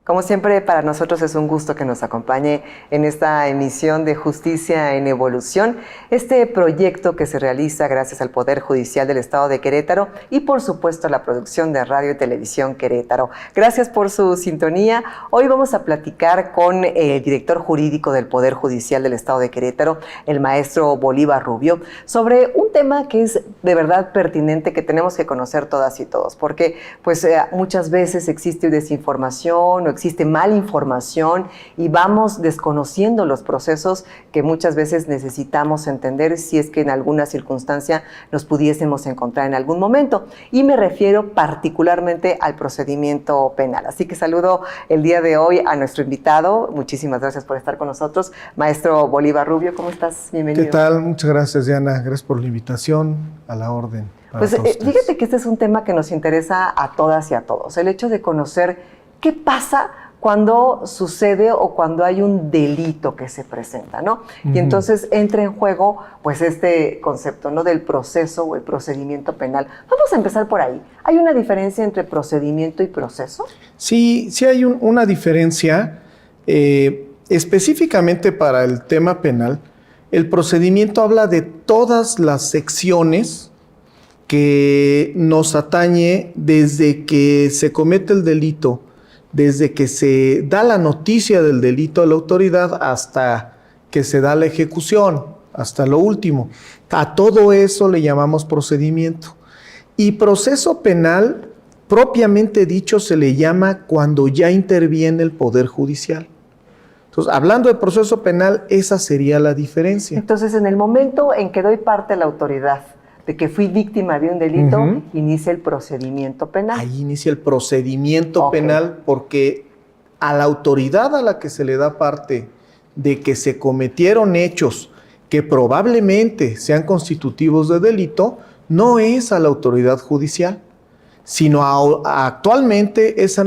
Como siempre, para nosotros es un gusto que nos acompañe en esta emisión de Justicia en Evolución, este proyecto que se realiza gracias al Poder Judicial del Estado de Querétaro y, por supuesto, a la producción de Radio y Televisión Querétaro. Gracias por su sintonía. Hoy vamos a platicar con el director jurídico del Poder Judicial del Estado de Querétaro, el maestro Bolívar Rubio, sobre un tema que es de verdad pertinente, que tenemos que conocer todas y todos, porque pues muchas veces existe desinformación o existe mala información y vamos desconociendo los procesos que muchas veces necesitamos entender si es que en alguna circunstancia nos pudiésemos encontrar en algún momento. Y me refiero particularmente al procedimiento penal. Así que saludo el día de hoy a nuestro invitado. Muchísimas gracias por estar con nosotros. Maestro Bolívar Rubio, ¿cómo estás? Bienvenido. ¿Qué tal? Muchas gracias, Diana. Gracias por la invitación. A la orden. Pues fíjate que este es un tema que nos interesa a todas y a todos. El hecho de conocer qué pasa cuando sucede o cuando hay un delito que se presenta, ¿no? Y entonces entra en juego, pues, este concepto, ¿no?, del proceso o el procedimiento penal. Vamos a empezar por ahí. ¿Hay una diferencia entre procedimiento y proceso? Sí hay una diferencia. Específicamente para el tema penal, el procedimiento habla de todas las secciones que nos atañe desde que se comete el delito, desde que se da la noticia del delito a la autoridad hasta que se da la ejecución, hasta lo último. A todo eso le llamamos procedimiento. Y proceso penal, propiamente dicho, se le llama cuando ya interviene el Poder Judicial. Entonces, hablando de proceso penal, esa sería la diferencia. Entonces, en el momento en que doy parte a la autoridad de que fui víctima de un delito, inicia el procedimiento penal. Ahí inicia el procedimiento penal, porque a la autoridad a la que se le da parte de que se cometieron hechos que probablemente sean constitutivos de delito, no es a la autoridad judicial, sino actualmente es a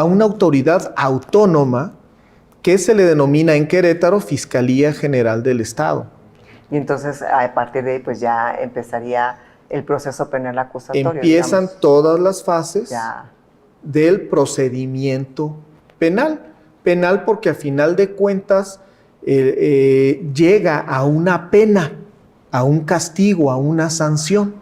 una autoridad autónoma que se le denomina en Querétaro Fiscalía General del Estado. Y entonces, a partir de ahí, pues ya empezaría el proceso penal acusatorio. Empiezan, digamos, todas las fases ya del procedimiento penal. Penal porque a final de cuentas llega a una pena, a un castigo, a una sanción.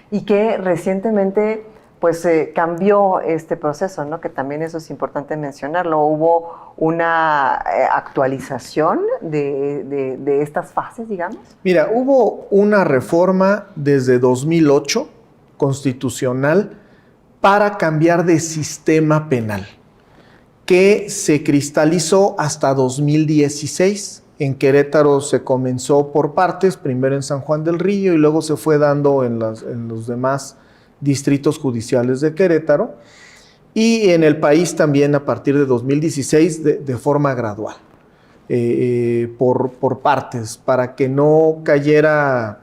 Y que recientemente pues cambió este proceso, ¿no? Que también eso es importante mencionarlo. Hubo una actualización de estas fases, digamos. Mira, hubo una reforma desde 2008, constitucional, para cambiar de sistema penal, que se cristalizó hasta 2016. En Querétaro se comenzó por partes, primero en San Juan del Río y luego se fue dando en los demás distritos judiciales de Querétaro, y en el país también a partir de 2016 de forma gradual, por partes, para que no cayera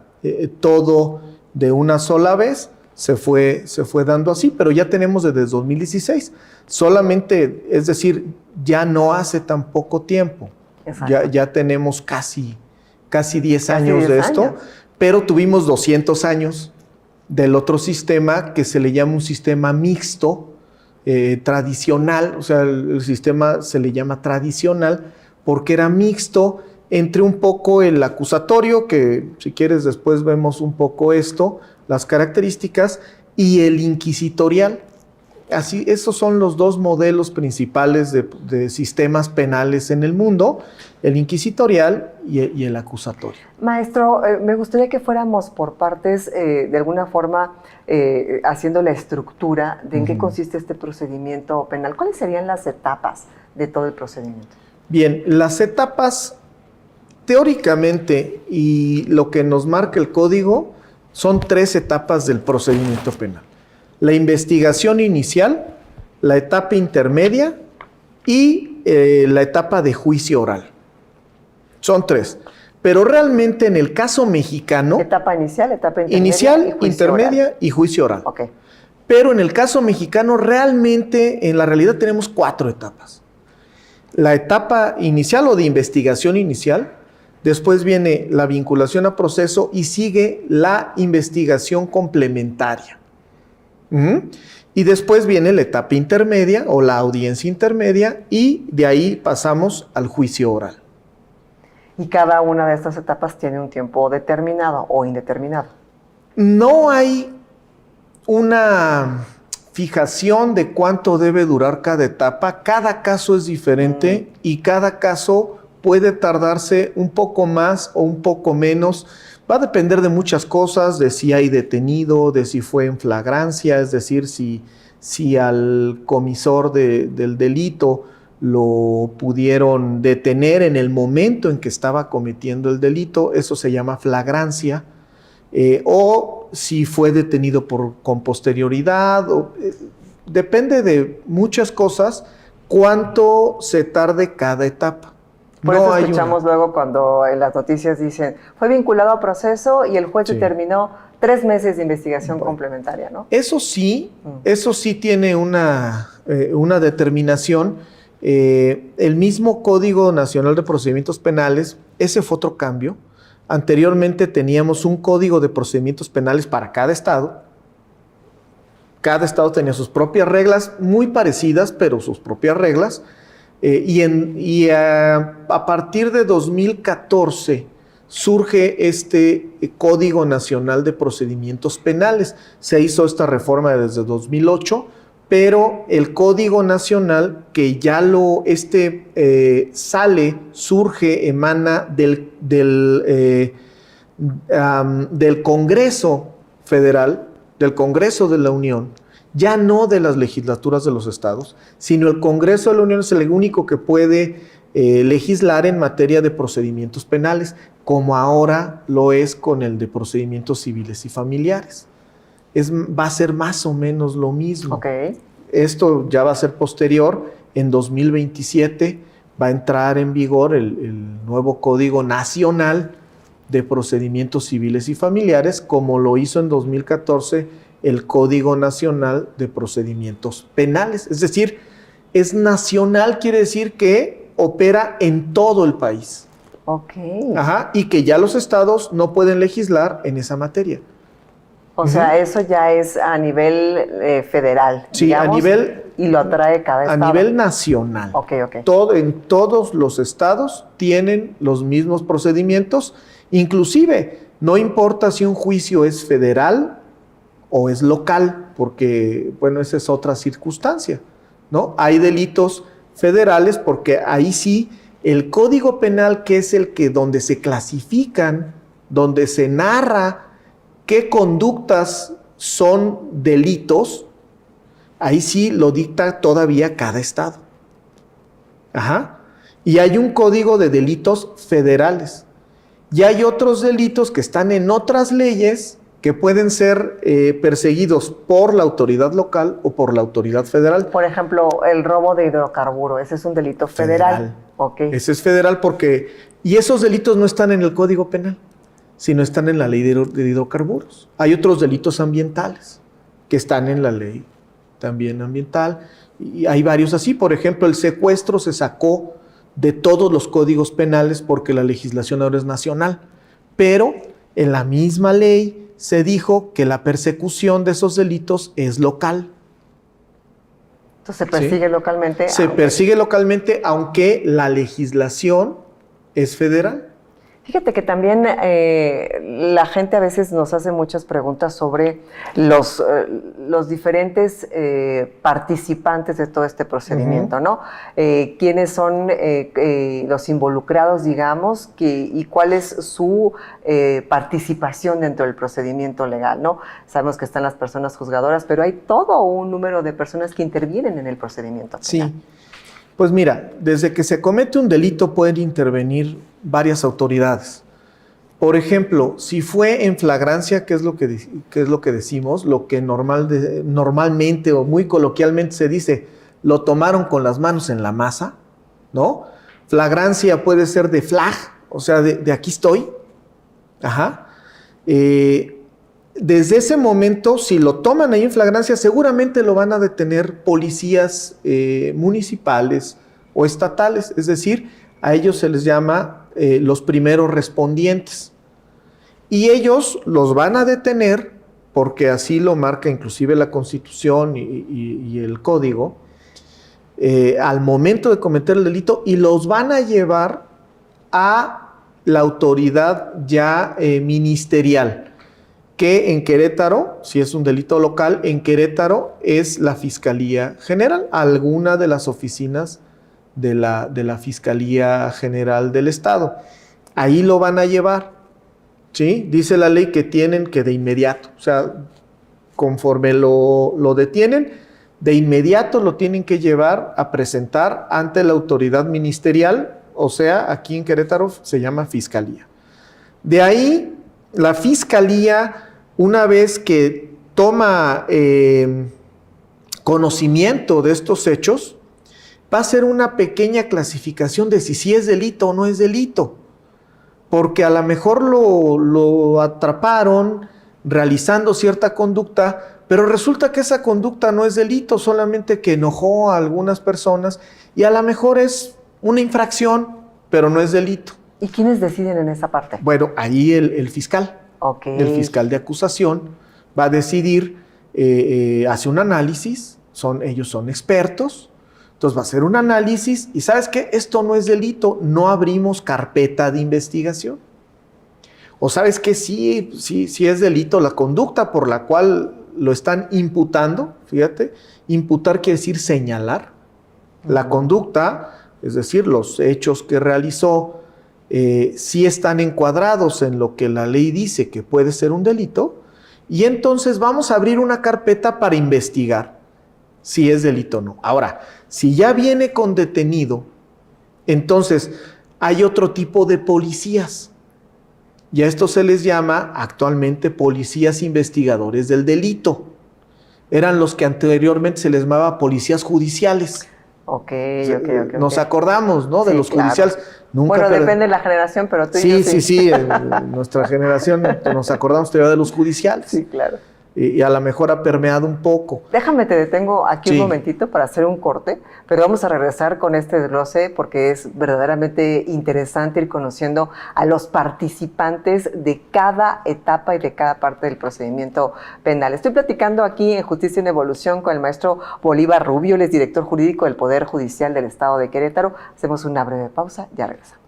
todo de una sola vez. Se fue dando así, pero ya tenemos desde 2016, solamente, es decir, ya no hace tan poco tiempo. Ya tenemos casi 10 años de esto, pero tuvimos 200 años del otro sistema que se le llama un sistema mixto, tradicional. O sea, el sistema se le llama tradicional porque era mixto entre un poco el acusatorio, que si quieres después vemos un poco esto, las características, y el inquisitorial. Así, esos son los dos modelos principales de sistemas penales en el mundo, el inquisitorial y el acusatorio. Maestro, me gustaría que fuéramos por partes, de alguna forma, haciendo la estructura de en qué consiste este procedimiento penal. ¿Cuáles serían las etapas de todo el procedimiento? Bien, las etapas, teóricamente, y lo que nos marca el código, son 3 etapas del procedimiento penal. La investigación inicial, la etapa intermedia y la etapa de juicio oral. Son 3. Pero realmente en el caso mexicano... Etapa inicial, etapa intermedia, intermedia y juicio oral. Okay. Pero en el caso mexicano realmente, en la realidad tenemos 4 etapas. La etapa inicial o de investigación inicial, después viene la vinculación a proceso y sigue la investigación complementaria. Y después viene la etapa intermedia o la audiencia intermedia y de ahí pasamos al juicio oral. ¿Y cada una de estas etapas tiene un tiempo determinado o indeterminado? No hay una fijación de cuánto debe durar cada etapa. Cada caso es diferente y cada caso puede tardarse un poco más o un poco menos. Va a depender de muchas cosas, de si hay detenido, de si fue en flagrancia, es decir, si al comisor del delito lo pudieron detener en el momento en que estaba cometiendo el delito, eso se llama flagrancia, o si fue detenido con posterioridad, depende de muchas cosas, cuánto se tarde cada etapa. Por eso escuchamos luego cuando en las noticias dicen, fue vinculado a proceso y el juez determinó 3 meses de investigación complementaria, ¿no? Eso sí tiene una determinación. El mismo Código Nacional de Procedimientos Penales, ese fue otro cambio. Anteriormente teníamos un Código de Procedimientos Penales para cada estado. Cada estado tenía sus propias reglas, muy parecidas, pero sus propias reglas. A partir de 2014 surge este Código Nacional de Procedimientos Penales. Se hizo esta reforma desde 2008, pero el Código Nacional que ya surge, emana del Congreso Federal, del Congreso de la Unión, ya no de las legislaturas de los estados, sino el Congreso de la Unión es el único que puede legislar en materia de procedimientos penales, como ahora lo es con el de procedimientos civiles y familiares. Va a ser más o menos lo mismo. Okay. Esto ya va a ser posterior, en 2027 va a entrar en vigor el nuevo Código Nacional de Procedimientos Civiles y Familiares, como lo hizo en 2014 el Código Nacional de Procedimientos Penales. Es decir, es nacional, quiere decir que opera en todo el país. Ok. Ajá, y que ya los estados no pueden legislar en esa materia. O sea, eso ya es a nivel federal. Sí, digamos, a nivel... Y lo trae cada estado. A nivel nacional. Ok. En todos los estados tienen los mismos procedimientos. Inclusive, no importa si un juicio es federal o es local, porque, bueno, esa es otra circunstancia, ¿no? Hay delitos federales porque ahí sí, el Código Penal, que es donde se clasifican, donde se narra qué conductas son delitos, ahí sí lo dicta todavía cada estado. Ajá. Y hay un código de delitos federales. Y hay otros delitos que están en otras leyes que pueden ser perseguidos por la autoridad local o por la autoridad federal. Por ejemplo, el robo de hidrocarburo, ese es un delito federal. Okay. Ese es federal y esos delitos no están en el Código Penal, sino están en la ley de hidrocarburos. Hay otros delitos ambientales que están en la ley también ambiental, y hay varios así. Por ejemplo, el secuestro se sacó de todos los códigos penales porque la legislación ahora es nacional, pero en la misma ley se dijo que la persecución de esos delitos es local. Entonces se persigue localmente. Se persigue localmente, aunque la legislación es federal. Fíjate que también la gente a veces nos hace muchas preguntas sobre los diferentes participantes de todo este procedimiento, ¿no? ¿Quiénes son los involucrados, digamos, y cuál es su participación dentro del procedimiento legal, ¿no? Sabemos que están las personas juzgadoras, pero hay todo un número de personas que intervienen en el procedimiento penal. Sí. Pues mira, desde que se comete un delito pueden intervenir varias autoridades. Por ejemplo, si fue en flagrancia, ¿qué es lo que decimos? Lo que normalmente o muy coloquialmente se dice, lo tomaron con las manos en la masa, ¿no? Flagrancia puede ser de flag, o sea, de aquí estoy. Ajá. Desde ese momento, si lo toman ahí en flagrancia, seguramente lo van a detener policías municipales o estatales. Es decir, a ellos se les llama los primeros respondientes. Y ellos los van a detener, porque así lo marca inclusive la Constitución y el Código, al momento de cometer el delito, y los van a llevar a la autoridad ya ministerial, que en Querétaro, si es un delito local, en Querétaro es la Fiscalía General, alguna de las oficinas de la Fiscalía General del Estado. Ahí lo van a llevar, ¿sí? Dice la ley que tienen que de inmediato, o sea, conforme lo detienen, de inmediato lo tienen que llevar a presentar ante la autoridad ministerial, o sea, aquí en Querétaro se llama Fiscalía. De ahí, la Fiscalía, una vez que toma conocimiento de estos hechos, va a hacer una pequeña clasificación de si es delito o no es delito, porque a lo mejor lo atraparon realizando cierta conducta, pero resulta que esa conducta no es delito, solamente que enojó a algunas personas y a lo mejor es una infracción, pero no es delito. ¿Y quiénes deciden en esa parte? Bueno, ahí el fiscal, el fiscal de acusación va a decidir, hace un análisis, ellos son expertos, entonces va a hacer un análisis y ¿sabes qué? Esto no es delito, no abrimos carpeta de investigación. O ¿sabes qué? Sí es delito la conducta por la cual lo están imputando, fíjate, imputar quiere decir señalar. La conducta, es decir, los hechos que realizó, sí están encuadrados en lo que la ley dice que puede ser un delito, y entonces vamos a abrir una carpeta para investigar si es delito o no. Ahora, si ya viene con detenido, entonces hay otro tipo de policías, y a esto se les llama actualmente policías investigadores del delito. Eran los que anteriormente se les llamaba policías judiciales. Ok. Nos acordamos, ¿no? De Sí, los claro. judiciales. Bueno, depende de la generación, pero tú y yo sí. Sí, en nuestra generación nos acordamos todavía de los judiciales. Sí, claro. Y a lo mejor ha permeado un poco. Déjame, te detengo aquí un momentito para hacer un corte, pero vamos a regresar con este desglose porque es verdaderamente interesante ir conociendo a los participantes de cada etapa y de cada parte del procedimiento penal. Estoy platicando aquí en Justicia en Evolución con el maestro Bolívar Rubio, él es director jurídico del Poder Judicial del Estado de Querétaro. Hacemos una breve pausa, ya regresamos.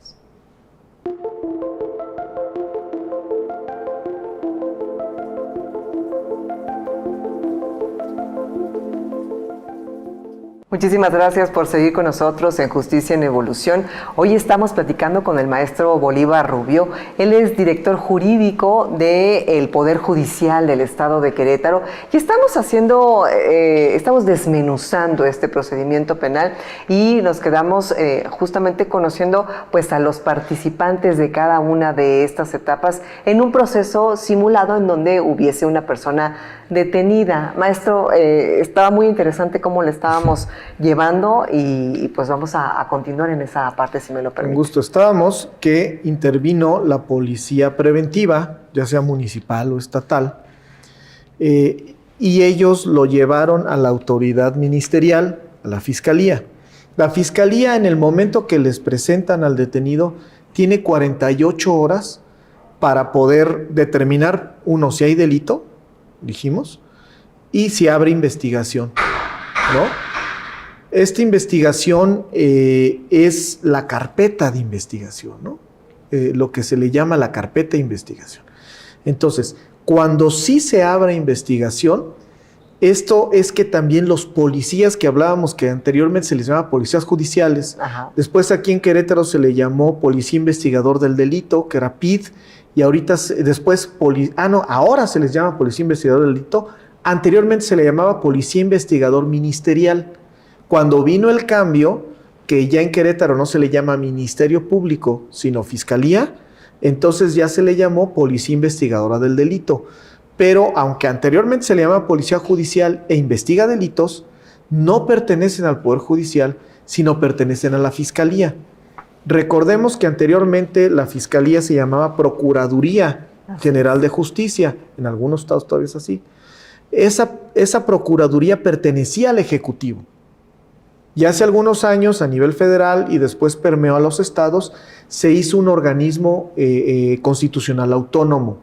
Muchísimas gracias por seguir con nosotros en Justicia en Evolución. Hoy estamos platicando con el maestro Bolívar Rubio. Él es director jurídico del Poder Judicial del Estado de Querétaro y estamos desmenuzando este procedimiento penal y nos quedamos justamente conociendo pues a los participantes de cada una de estas etapas en un proceso simulado en donde hubiese una persona detenida. Maestro, estaba muy interesante cómo le estábamos llevando y pues vamos a continuar en esa parte, si me lo permite. Con gusto. Estábamos que intervino la policía preventiva, ya sea municipal o estatal, y ellos lo llevaron a la autoridad ministerial, a la fiscalía. La fiscalía, en el momento que les presentan al detenido, tiene 48 horas para poder determinar, uno, si hay delito, dijimos, y si abre investigación, ¿no? Esta investigación es la carpeta de investigación, ¿no? Lo que se le llama la carpeta de investigación. Entonces, cuando sí se abre investigación, esto es que también los policías que hablábamos, que anteriormente se les llamaba policías judiciales, después aquí en Querétaro se le llamó Policía Investigador del Delito, que era PID, y ahorita ahora se les llama Policía Investigador del Delito, anteriormente se le llamaba Policía Investigador Ministerial. Cuando vino el cambio, que ya en Querétaro no se le llama Ministerio Público, sino Fiscalía, entonces ya se le llamó Policía Investigadora del Delito. Pero aunque anteriormente se le llama Policía Judicial e investiga delitos, no pertenecen al Poder Judicial, sino pertenecen a la Fiscalía. Recordemos que anteriormente la Fiscalía se llamaba Procuraduría General de Justicia, en algunos estados todavía es así. Esa Procuraduría pertenecía al Ejecutivo. Y hace algunos años, a nivel federal y después permeó a los estados, se hizo un organismo constitucional autónomo.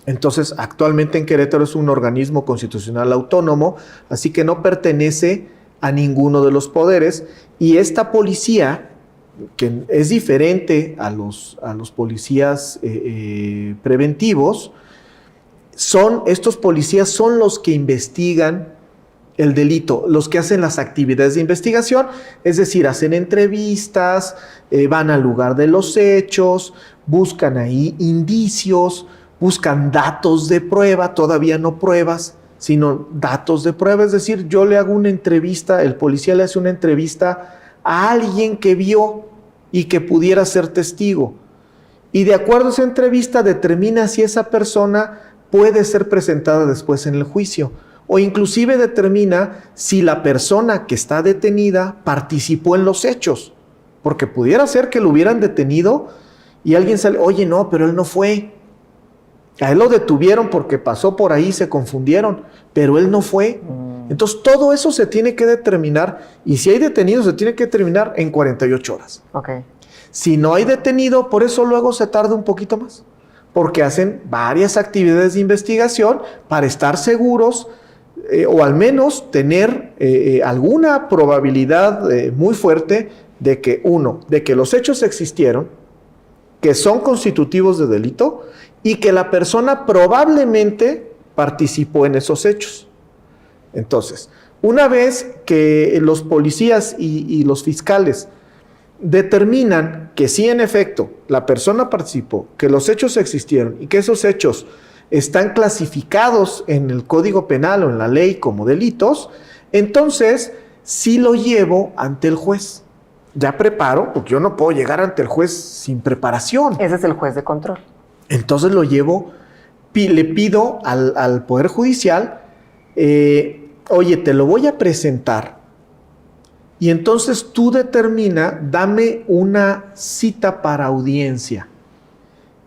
Entonces, actualmente en Querétaro es un organismo constitucional autónomo, así que no pertenece a ninguno de los poderes. Y esta policía, que es diferente a los policías preventivos, estos policías son los que investigan el delito, los que hacen las actividades de investigación, es decir, hacen entrevistas, van al lugar de los hechos, buscan ahí indicios, buscan datos de prueba, todavía no pruebas, sino datos de prueba. Es decir, yo le hago una entrevista, el policía le hace una entrevista a alguien que vio y que pudiera ser testigo. Y de acuerdo a esa entrevista determina si esa persona puede ser presentada después en el juicio. O inclusive determina si la persona que está detenida participó en los hechos. Porque pudiera ser que lo hubieran detenido y alguien sale, oye, no, pero él no fue. A él lo detuvieron porque pasó por ahí, se confundieron, pero él no fue. Entonces todo eso se tiene que determinar, y si hay detenido se tiene que determinar en 48 horas. Okay. Si no hay detenido, por eso luego se tarda un poquito más, porque hacen varias actividades de investigación para estar seguros, o al menos tener alguna probabilidad muy fuerte de que, de que los hechos existieron, que son constitutivos de delito y que la persona probablemente participó en esos hechos. Entonces, una vez que los policías y los fiscales determinan que sí, en efecto, la persona participó, que los hechos existieron y que esos hechos están clasificados en el Código Penal o en la ley como delitos, entonces sí lo llevo ante el juez. Ya preparo, porque yo no puedo llegar ante el juez sin preparación. Ese es el juez de control. Entonces lo llevo, le pido al Poder Judicial, oye, te lo voy a presentar, y entonces tú determina, dame una cita para audiencia.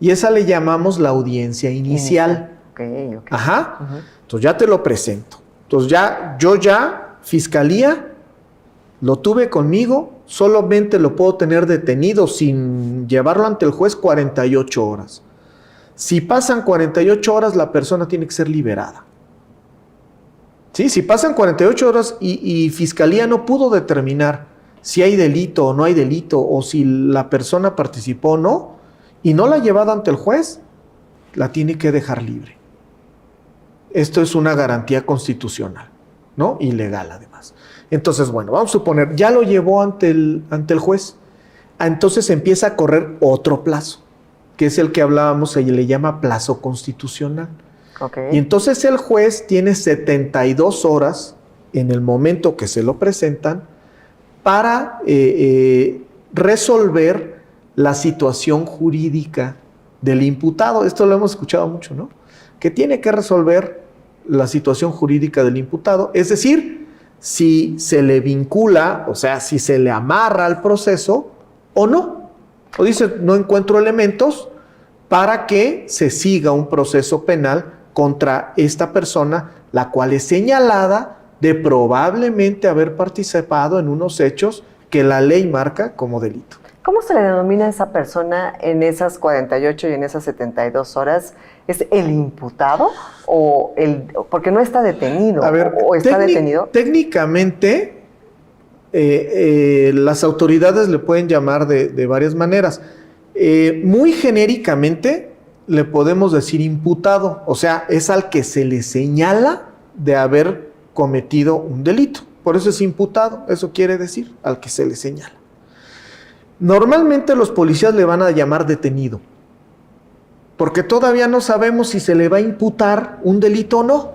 Y esa le llamamos la audiencia inicial. Okay. Ajá. Entonces ya te lo presento. Entonces yo Fiscalía, lo tuve conmigo, solamente lo puedo tener detenido sin llevarlo ante el juez 48 horas. Si pasan 48 horas, la persona tiene que ser liberada. ¿Sí? Si pasan 48 horas y Fiscalía no pudo determinar si hay delito o no hay delito, o si la persona participó o no, y no la ha llevado ante el juez, la tiene que dejar libre. Esto es una garantía constitucional, ¿no? Y legal además. Entonces, bueno, vamos a suponer, ya lo llevó ante el juez. Entonces empieza a correr otro plazo, que es el que hablábamos, se le llama plazo constitucional. Okay. Y entonces el juez tiene 72 horas en el momento que se lo presentan para resolver la situación jurídica del imputado. Esto lo hemos escuchado mucho, ¿no? Que tiene que resolver la situación jurídica del imputado, es decir, si se le vincula, o sea, si se le amarra al proceso o no. O dice, no encuentro elementos para que se siga un proceso penal contra esta persona, la cual es señalada de probablemente haber participado en unos hechos que la ley marca como delito. ¿Cómo se le denomina a esa persona en esas 48 y en esas 72 horas? ¿Es el imputado o porque no está detenido? A ver, ¿O está detenido? Técnicamente, las autoridades le pueden llamar de varias maneras. Muy genéricamente le podemos decir imputado, o sea, es al que se le señala de haber cometido un delito. Por eso es imputado, eso quiere decir, al que se le señala. Normalmente los policías le van a llamar detenido, porque todavía no sabemos si se le va a imputar un delito o no.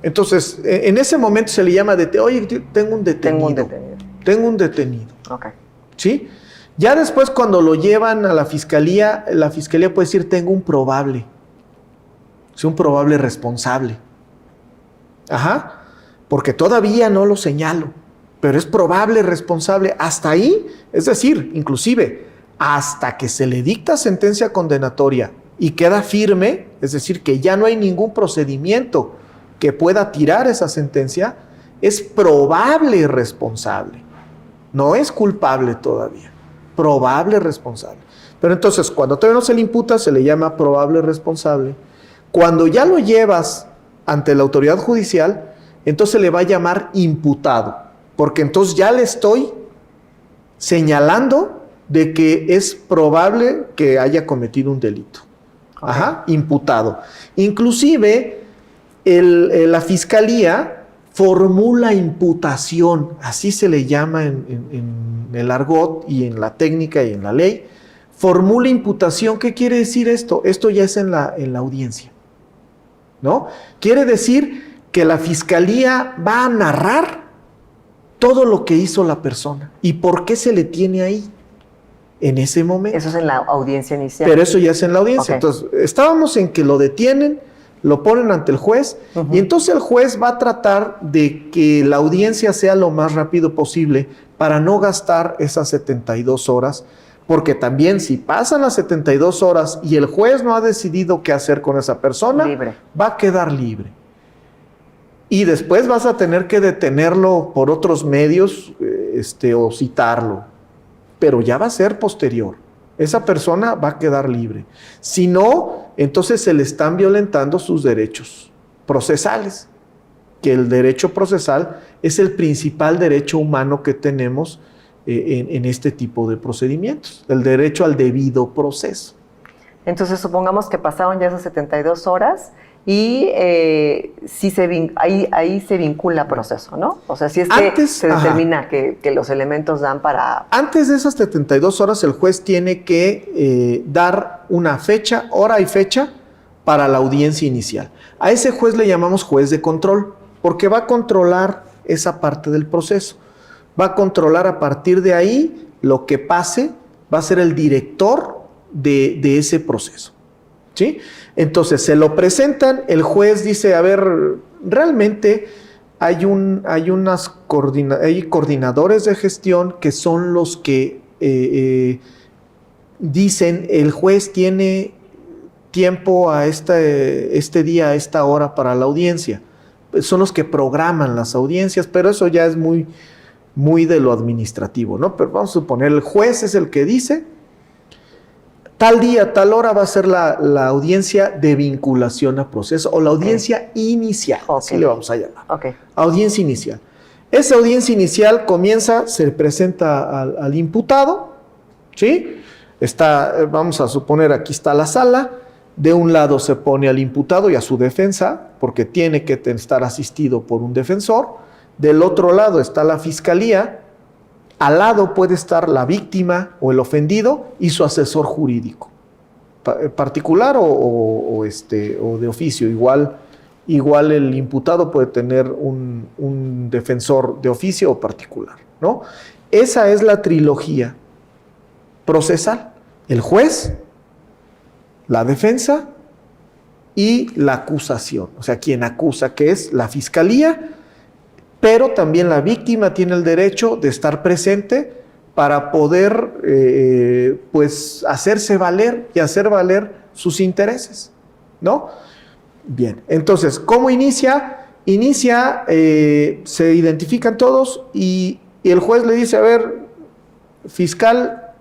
Entonces, en ese momento se le llama detenido. Oye, tengo un detenido. Tengo un detenido. Okay. ¿Sí? Ya después, cuando lo llevan a la fiscalía puede decir, tengo un probable. Es un probable responsable. Ajá. Porque todavía no lo señalo, pero es probable responsable. Hasta ahí, es decir, inclusive, hasta que se le dicta sentencia condenatoria y queda firme, es decir, que ya no hay ningún procedimiento que pueda tirar esa sentencia, es probable responsable. No es culpable todavía. Probable responsable. Pero entonces, cuando todavía no se le imputa, se le llama probable responsable. Cuando ya lo llevas ante la autoridad judicial, entonces le va a llamar imputado. Porque entonces ya le estoy señalando de que es probable que haya cometido un delito. Ajá, imputado. Inclusive, la fiscalía formula imputación, así se le llama en el argot y en la técnica y en la ley. Formula imputación, ¿qué quiere decir esto? Esto ya es en la audiencia, ¿no? Quiere decir que la fiscalía va a narrar todo lo que hizo la persona y por qué se le tiene ahí en ese momento. Eso es en la audiencia inicial. Pero eso ya es en la audiencia. Okay. Entonces, estábamos en que lo detienen, lo ponen ante el juez, y entonces el juez va a tratar de que la audiencia sea lo más rápido posible para no gastar esas 72 horas, porque también si pasan las 72 horas y el juez no ha decidido qué hacer con esa persona, va a quedar libre. Y después vas a tener que detenerlo por otros medios o citarlo, pero ya va a ser posterior. Esa persona va a quedar libre. Si no, entonces se le están violentando sus derechos procesales, que el derecho procesal es el principal derecho humano que tenemos en este tipo de procedimientos, el derecho al debido proceso. Entonces, supongamos que pasaron ya esas 72 horas y sí ahí se vincula proceso, ¿no? O sea, si es que antes, se determina que los elementos dan para... Antes de esas 72 horas, el juez tiene que dar una fecha, hora y fecha para la audiencia inicial. A ese juez le llamamos juez de control, porque va a controlar esa parte del proceso. Va a controlar a partir de ahí lo que pase, va a ser el director de ese proceso. ¿Sí? Entonces se lo presentan, el juez dice, a ver, realmente hay coordinadores de gestión que son los que dicen, el juez tiene tiempo a este día, a esta hora para la audiencia. Son los que programan las audiencias, pero eso ya es muy de lo administrativo, ¿no? Pero vamos a suponer, el juez es el que dice, tal día, tal hora va a ser la audiencia de vinculación a proceso o la audiencia inicial, así le vamos a llamar. Audiencia inicial. Esa audiencia inicial comienza, se presenta al imputado, ¿sí? Vamos a suponer, aquí está la sala, de un lado se pone al imputado y a su defensa, porque tiene que estar asistido por un defensor. Del otro lado está la fiscalía, al lado puede estar la víctima o el ofendido y su asesor jurídico, particular o de oficio. Igual el imputado puede tener un defensor de oficio o particular, ¿no? Esa es la trilogía procesal: el juez, la defensa y la acusación, o sea, quien acusa, que es la fiscalía. Pero también la víctima tiene el derecho de estar presente para poder pues hacerse valer y hacer valer sus intereses, ¿no? Bien, entonces, ¿cómo inicia? Se identifican todos y el juez le dice, a ver, fiscala,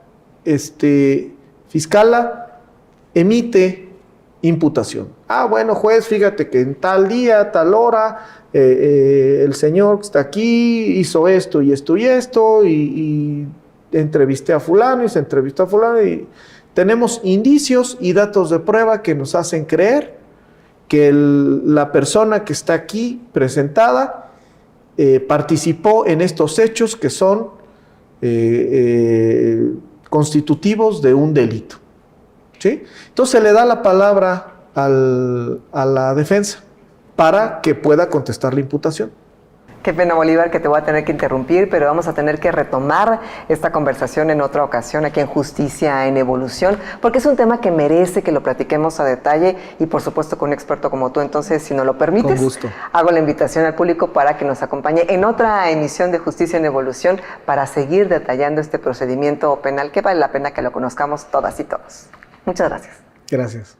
emite imputación. Ah, bueno, juez, fíjate que en tal día, tal hora, el señor que está aquí hizo esto y esto y esto, y entrevisté a fulano y se entrevistó a fulano, y tenemos indicios y datos de prueba que nos hacen creer que la persona que está aquí presentada participó en estos hechos que son constitutivos de un delito. ¿Sí? Entonces se le da la palabra a la defensa para que pueda contestar la imputación. Qué pena, Bolívar, que te voy a tener que interrumpir, pero vamos a tener que retomar esta conversación en otra ocasión aquí en Justicia en Evolución, porque es un tema que merece que lo platiquemos a detalle y por supuesto con un experto como tú. Entonces, si no lo permites, con gusto, hago la invitación al público para que nos acompañe en otra emisión de Justicia en Evolución para seguir detallando este procedimiento penal que vale la pena que lo conozcamos todas y todos. Muchas gracias. Gracias.